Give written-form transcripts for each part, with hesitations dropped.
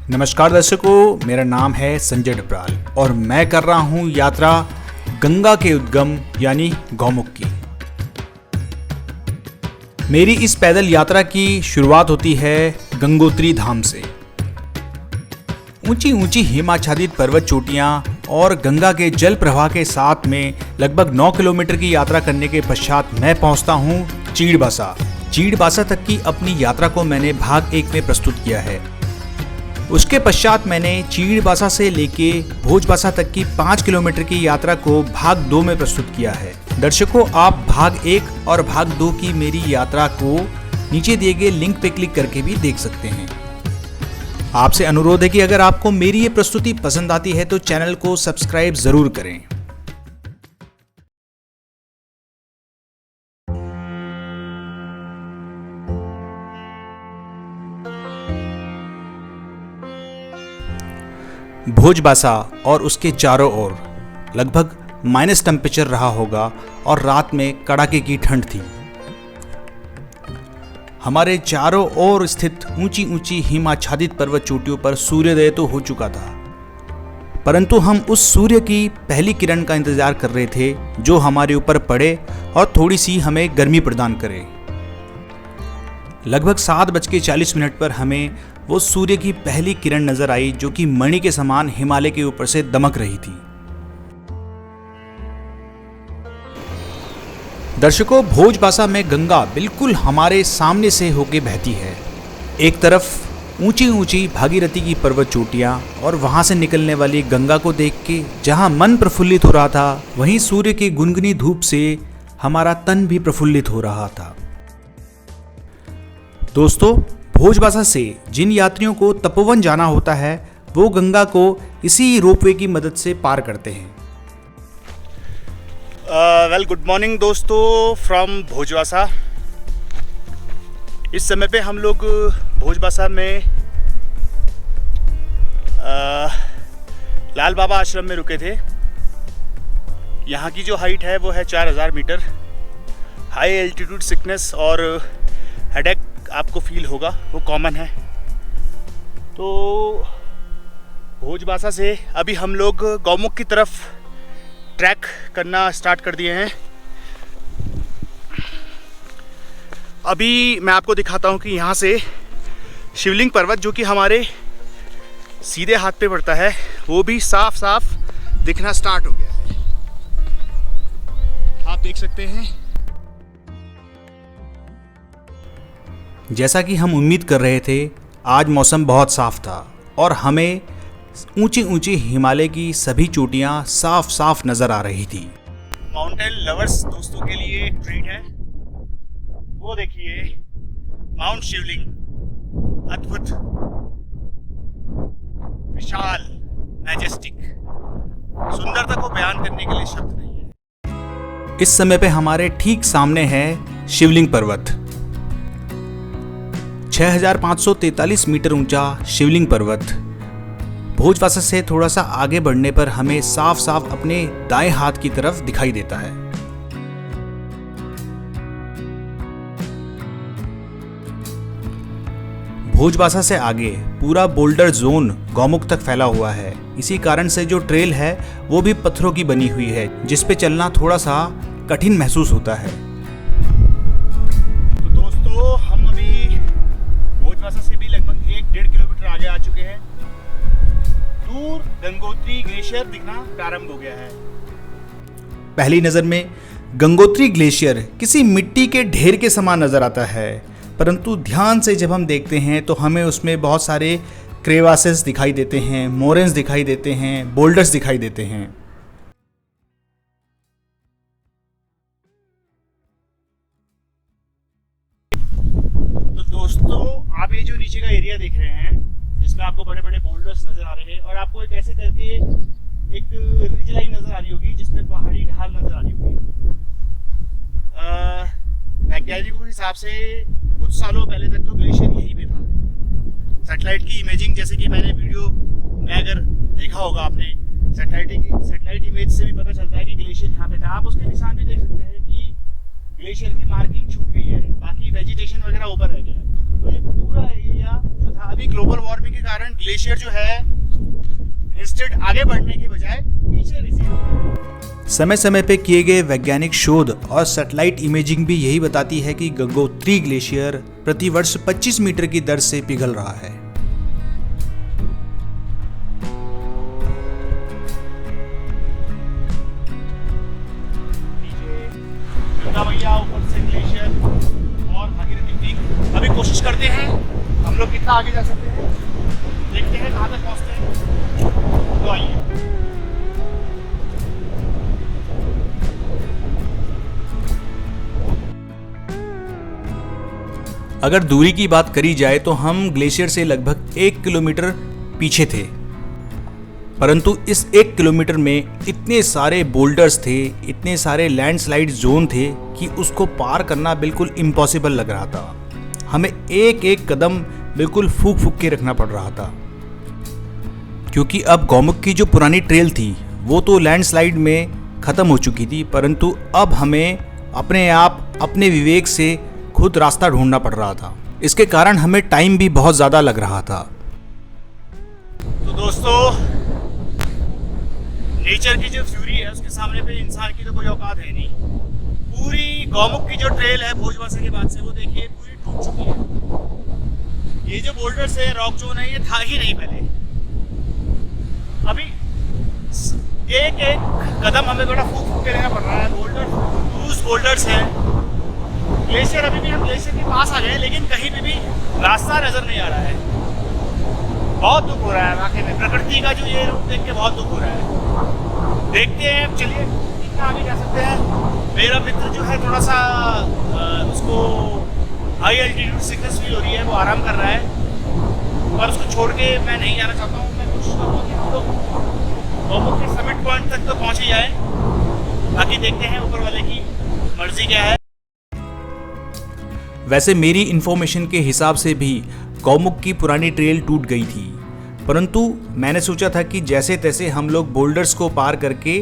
नमस्कार दर्शकों, मेरा नाम है संजय डबराल और मैं कर रहा हूं यात्रा गंगा के उद्गम यानी गौमुख की। मेरी इस पैदल यात्रा की शुरुआत होती है गंगोत्री धाम से। ऊंची ऊंची हिमाच्छादित पर्वत चोटियां और गंगा के जल प्रवाह के साथ में लगभग 9 किलोमीटर की यात्रा करने के पश्चात मैं पहुंचता हूं चीड़बासा। चीड़बासा तक की अपनी यात्रा को मैंने भाग 1 में प्रस्तुत किया है। उसके पश्चात मैंने चीड़बासा से लेके भोजबासा तक की 5 किलोमीटर की यात्रा को भाग 2 में प्रस्तुत किया है। दर्शकों, आप भाग 1 और भाग 2 की मेरी यात्रा को नीचे दिए गए लिंक पे क्लिक करके भी देख सकते हैं। आपसे अनुरोध है कि अगर आपको मेरी ये प्रस्तुति पसंद आती है तो चैनल को सब्सक्राइब जरूर करें। भोजबासा और उसके चारों ओर लगभग माइनस टेम्परेचर रहा होगा और रात में कड़ाके की ठंड थी। हमारे चारों ओर स्थित ऊंची ऊंची हिमाच्छादित पर्वत चोटियों पर सूर्योदय तो हो चुका था, परंतु हम उस सूर्य की पहली किरण का इंतजार कर रहे थे जो हमारे ऊपर पड़े और थोड़ी सी हमें गर्मी प्रदान करे। लगभग 7:40 पर हमें वो सूर्य की पहली किरण नजर आई जो कि मणि के समान हिमालय के ऊपर से दमक रही थी। दर्शकों, भोजबासा में गंगा बिल्कुल हमारे सामने से होके बहती है। एक तरफ ऊंची ऊंची भागीरथी की पर्वत चोटियां और वहां से निकलने वाली गंगा को देख के जहां मन प्रफुल्लित हो रहा था, वहीं सूर्य की गुनगुनी धूप से हमारा तन भी प्रफुल्लित हो रहा था। दोस्तों, भोजबासा से जिन यात्रियों को तपोवन जाना होता है वो गंगा को इसी रोपवे की मदद से पार करते हैं। वेल, गुड मॉर्निंग दोस्तों फ्रॉम भोजबासा। इस समय पे हम लोग भोजबासा में लाल बाबा आश्रम में रुके थे। यहाँ की जो हाइट है वो है 4000 मीटर। हाई एल्टीट्यूड सिकनेस और हेडेक आपको फील होगा, वो कॉमन है। तो भोजबासा से अभी हम लोग गौमुख की तरफ ट्रैक करना स्टार्ट कर दिए हैं। अभी मैं आपको दिखाता हूँ कि यहाँ से शिवलिंग पर्वत जो कि हमारे सीधे हाथ पे पड़ता है वो भी साफ साफ दिखना स्टार्ट हो गया है। आप देख सकते हैं। जैसा कि हम उम्मीद कर रहे थे, आज मौसम बहुत साफ था और हमें ऊंची ऊंची हिमालय की सभी चोटियां साफ साफ नजर आ रही थी। माउंटेन लवर्स दोस्तों के लिए एक ट्रीट है। वो देखिए, माउंट शिवलिंग, अद्भुत, विशाल, मैजेस्टिक। सुंदरता को बयान करने के लिए शब्द नहीं है। इस समय पे हमारे ठीक सामने है शिवलिंग पर्वत। 6543 मीटर ऊंचा शिवलिंग पर्वत भोजबासा से थोड़ा सा आगे बढ़ने पर हमें साफ साफ अपने दाएं हाथ की तरफ दिखाई देता है। भोजबासा से आगे पूरा बोल्डर जोन गौमुख तक फैला हुआ है। इसी कारण से जो ट्रेल है वो भी पत्थरों की बनी हुई है, जिस पे चलना थोड़ा सा कठिन महसूस होता है। तो दोस्तों, हम अभी भोजबासा से भी लगभग 1-1.5 किलोमीटर आगे आ चुके हैं। दूर गंगोत्री ग्लेशियर दिखना प्रारंभ हो गया है। पहली नजर में गंगोत्री ग्लेशियर किसी मिट्टी के ढेर के समान नजर आता है, परंतु ध्यान से जब हम देखते हैं तो हमें उसमें बहुत सारे क्रेवासेस दिखाई देते हैं, मोरेंस दिखाई देते हैं, बोल्डर्स दिखाई देते हैं। तो दोस्तों, आप ये जो नीचे का एरिया देख रहे हैं जिसमें आपको बड़े बड़े बोल्डर्स नजर आ रहे हैं और आपको एक ऐसे करके एक रिज लाइन नजर आ रही होगी जिसमें पहाड़ी ढाल नजर आ रही होगी। वैज्ञानिकों के हिसाब से कुछ सालों पहले तक तो ग्लेशियर यहीं पे था। सैटेलाइट की इमेजिंग, जैसे कि मैंने वीडियो में अगर देखा होगा आपने, सैटेलाइट इमेज से भी पता चलता है कि ग्लेशियर यहाँ पे था। आप उसके निशान भी देख सकते हैं कि ग्लेशियर की मार्किंग छूट गई है, बाकी वेजिटेशन वगैरह ऊपर रह गया है। में पूरा एरिया जो था, अभी ग्लोबल वार्मिंग के कारण ग्लेशियर जो है इंस्टेड आगे बढ़ने के बजाय पीछे रिसीड हो रहा है। समय समय पे किए गए वैज्ञानिक शोध और सैटेलाइट इमेजिंग भी यही बताती है कि गंगोत्री ग्लेशियर प्रतिवर्ष 25 मीटर की दर से पिघल रहा है। भैया ऊपर से ग्लेशियर और भागीरथी पीक। अभी कोशिश करते हैं हम लोग कितना आगे जा सकते हैं, देखते हैं कहाँ तक पहुँचते हैं। तो आइए। अगर दूरी की बात करी जाए तो हम ग्लेशियर से लगभग 1 किलोमीटर पीछे थे, परंतु इस 1 किलोमीटर में इतने सारे बोल्डर्स थे, इतने सारे लैंडस्लाइड जोन थे कि उसको पार करना बिल्कुल इम्पॉसिबल लग रहा था। हमें एक एक कदम बिल्कुल फूक फूक के रखना पड़ रहा था, क्योंकि अब गौमुख की जो पुरानी ट्रेल थी वो तो लैंडस्लाइड में ख़त्म हो चुकी थी, परंतु अब हमें अपने आप अपने विवेक से खुद रास्ता ढूंढना पड़ रहा था। इसके कारण हमें टाइम भी बहुत ज़्यादा लग रहा था। तो दोस्तों, नेचर की जो फ्यूरी है उसके सामने पे इंसान की तो कोई औकात है नहीं। पूरी गौमुख की जो ट्रेल है भोजवासा के बाद से, वो देखिए पूरी टूट चुकी है। ये जो बोल्डर्स है, रॉक जोन है, ये था ही नहीं पहले। अभी एक एक कदम हमें बड़ा फूक फूक के लेना पड़ रहा है। लूज बोल्डर्स है। ग्लेशियर, अभी भी हम ग्लेशियर के पास आ गए, लेकिन कहीं भी रास्ता नजर नहीं आ रहा है। बहुत दुख हो रहा है वाकई में। प्रकृति का जो ये रूप देख के बहुत दुख हो रहा है। देखते हैं, चलिए कितना आगे जा सकते हैं। मेरा मित्र जो है थोड़ा सा उसको हाई एल्टीट्यूड सिकनेस फील हो रही है, वो आराम कर रहा है, पर उसको छोड़ के मैं नहीं जाना चाहता हूँ। मैं कोशिश करूँगा कि हम लोग गौमुख के समिट पॉइंट तक तो पहुँच ही जाए। बाकी देखते हैं ऊपर वाले की मर्जी क्या है। वैसे मेरी इन्फॉर्मेशन के हिसाब से भी गौमुख की पुरानी ट्रेल टूट गई थी, परंतु मैंने सोचा था कि जैसे तैसे हम लोग बोल्डर्स को पार करके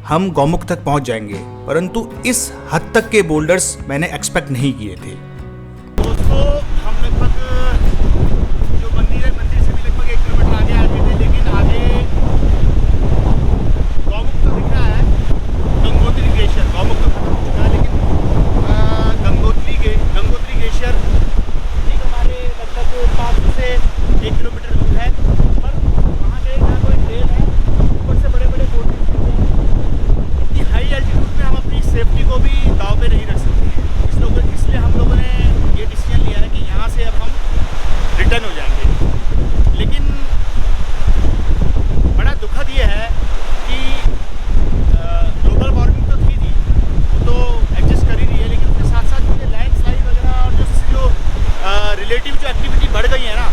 हम गौमुख तक पहुंच जाएंगे, परंतु इस हद तक के बोल्डर्स मैंने एक्सपेक्ट नहीं किए थे। दोस्तों, हम लगभग जो मंदिर है, मंदिर से भी लगभग 1 किलोमीटर आगे आ गए थे, लेकिन आगे गौमुख तो दिख रहा है। गंगोत्री ग्लेशियर, गौमुख तो खत्म हो चुका है, लेकिन गंगोत्री ग्लेशियर ठीक हमारे लगभग 5 से 1 किलोमीटर दूर है। पर वहाँ पे ना कोई ट्रेल है, ऊपर से बड़े बड़े बोल्डर्स हैं। इतनी हाई एल्टीट्यूड में हम अपनी सेफ्टी को भी दांव पे नहीं रख सकते। इसलिए हम लोगों ने ये डिसीजन लिया है कि यहाँ से अब हम रिटर्न हो जाएंगे। लेकिन बड़ा दुखद ये है कि ग्लोबल वार्मिंग तो थी, वो तो एडजस्ट कर ही रही है, लेकिन उसके साथ साथ मुझे लैंडस्लाइड वगैरह और जो रिलेटिव जो एक्टिविटी बढ़ गई है ना,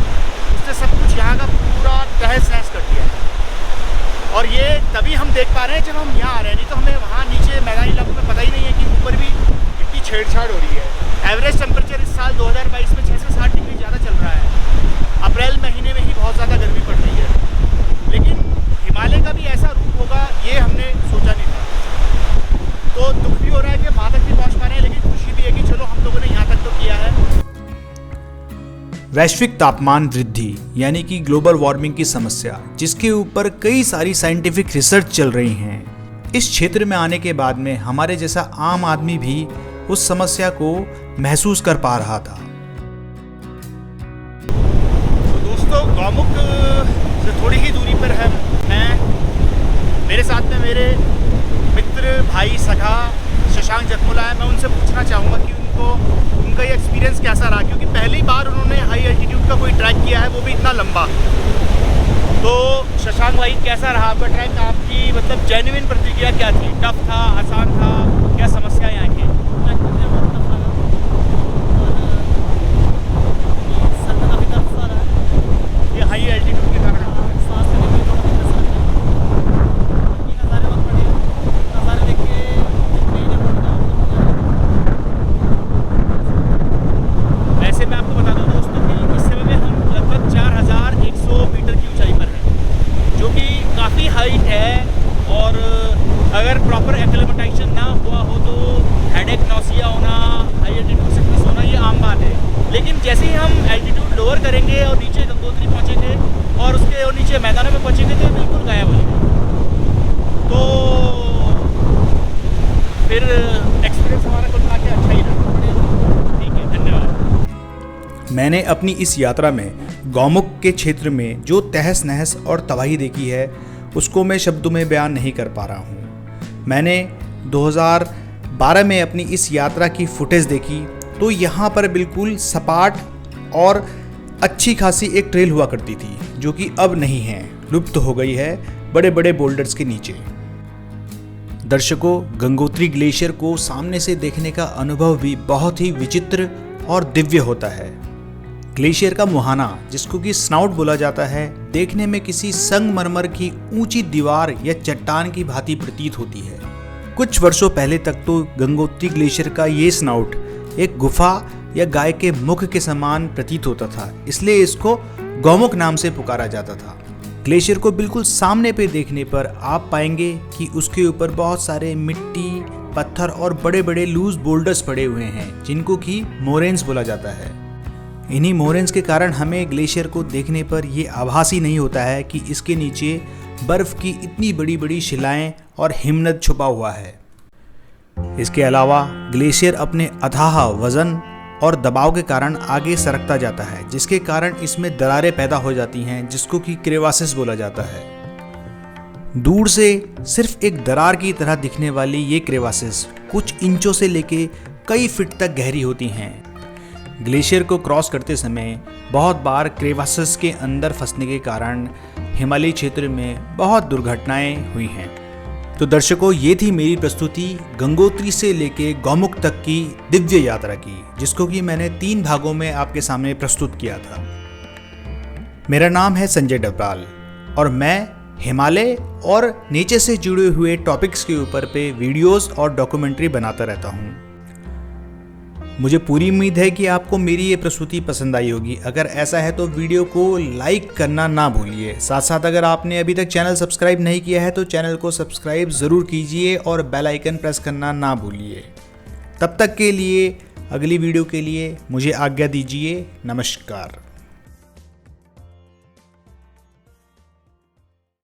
उसने सब कुछ यहाँ का पूरा तहस नहस कर दिया है। और ये तभी हम देख पा रहे हैं जब हम यहाँ आ रहे हैं, नहीं तो हमें वहाँ नीचे मैदानी इलाकों में पता ही नहीं है कि ऊपर भी इतनी छेड़छाड़ हो रही है। एवरेज टेम्परेचर इस साल 2022 में 6 से 7 डिग्री ज़्यादा चल रहा है। अप्रैल महीने में ही बहुत ज़्यादा गर्मी पड़ रही है, लेकिन हिमालय का भी ऐसा रूप होगा ये हमने सोचा नहीं था। तो दुख भी हो रहा है कि वहाँ तक नहीं पहुँच पा रहे हैं, लेकिन खुशी भी है कि चलो हम लोगों ने यहाँ तक तो किया है। वैश्विक तापमान वृद्धि यानी कि ग्लोबल वार्मिंग की समस्या, जिसके ऊपर कई सारी साइंटिफिक रिसर्च चल रही हैं, इस क्षेत्र में आने के बाद में हमारे जैसा आम आदमी भी उस समस्या को महसूस कर पा रहा था। तो दोस्तों, गौमुख से थोड़ी ही दूरी पर है मैं, मेरे साथ में मेरे मित्र भाई सखा शशांक जखमुला है। मैं उनसे पूछना चाहूँगा कि उनका ये एक्सपीरियंस कैसा रहा, क्योंकि पहली बार उन्होंने हाई एल्टीट्यूड का कोई ट्रैक किया है, वो भी इतना लंबा। तो शशांक भाई, कैसा रहा आपका ट्रैक? आपकी मतलब जेन्युइन प्रतिक्रिया क्या थी? टफ था, आसान था, क्या समस्या यहाँ की? ये हाई एल्टीट्यूड के कारण हाइट है, और अगर प्रॉपर एक्लेमेटाइजेशन ना हुआ हो तो मैंने अपनी इस यात्रा में गौमुख के क्षेत्र में जो तहस नहस और तबाही देखी है उसको मैं शब्दों में बयान नहीं कर पा रहा हूँ। मैंने 2012 में अपनी इस यात्रा की फुटेज देखी तो यहाँ पर बिल्कुल सपाट और अच्छी खासी एक ट्रेल हुआ करती थी जो कि अब नहीं है, लुप्त हो गई है बड़े बड़े बोल्डर्स के नीचे। दर्शकों, गंगोत्री ग्लेशियर को सामने से देखने का अनुभव भी बहुत ही विचित्र और दिव्य होता है। ग्लेशियर का मुहाना, जिसको कि स्नाउट बोला जाता है, देखने में किसी संगमरमर की ऊंची दीवार या चट्टान की भांति प्रतीत होती है। कुछ वर्षों पहले तक तो गंगोत्री ग्लेशियर का ये स्नाउट एक गुफा या गाय के मुख के समान प्रतीत होता था, इसलिए इसको गौमुख नाम से पुकारा जाता था। ग्लेशियर को बिल्कुल सामने पे देखने पर आप पाएंगे कि उसके ऊपर बहुत सारे मिट्टी, पत्थर और बड़े बड़े लूज बोल्डर्स पड़े हुए हैं जिनको कि मोरेन्स बोला जाता है। इन्हीं मोरेन्स के कारण हमें ग्लेशियर को देखने पर यह आभास ही नहीं होता है कि इसके नीचे बर्फ की इतनी बड़ी बड़ी शिलाएं और हिमनद छुपा हुआ है। इसके अलावा ग्लेशियर अपने अथाह वजन और दबाव के कारण आगे सरकता जाता है, जिसके कारण इसमें दरारें पैदा हो जाती हैं जिसको कि क्रेवासिस बोला जाता है। दूर से सिर्फ एक दरार की तरह दिखने वाली ये क्रेवासिस कुछ इंचों से लेके कई फीट तक गहरी होती हैं। ग्लेशियर को क्रॉस करते समय बहुत बार क्रेवासिस के अंदर फंसने के कारण हिमालयी क्षेत्र में बहुत दुर्घटनाएं हुई हैं। तो दर्शकों, ये थी मेरी प्रस्तुति गंगोत्री से लेके गौमुख तक की दिव्य यात्रा की, जिसको कि मैंने 3 भागों में आपके सामने प्रस्तुत किया था। मेरा नाम है संजय डबराल और मैं हिमालय और नेचर से जुड़े हुए टॉपिक्स के ऊपर पे वीडियोस और डॉक्यूमेंट्री बनाता रहता हूँ। मुझे पूरी उम्मीद है कि आपको मेरी ये प्रस्तुति पसंद आई होगी। अगर ऐसा है तो वीडियो को लाइक करना ना भूलिए। साथ साथ अगर आपने अभी तक चैनल सब्सक्राइब नहीं किया है तो चैनल को सब्सक्राइब ज़रूर कीजिए और बेल आइकन प्रेस करना ना भूलिए। तब तक के लिए, अगली वीडियो के लिए मुझे आज्ञा दीजिए। नमस्कार।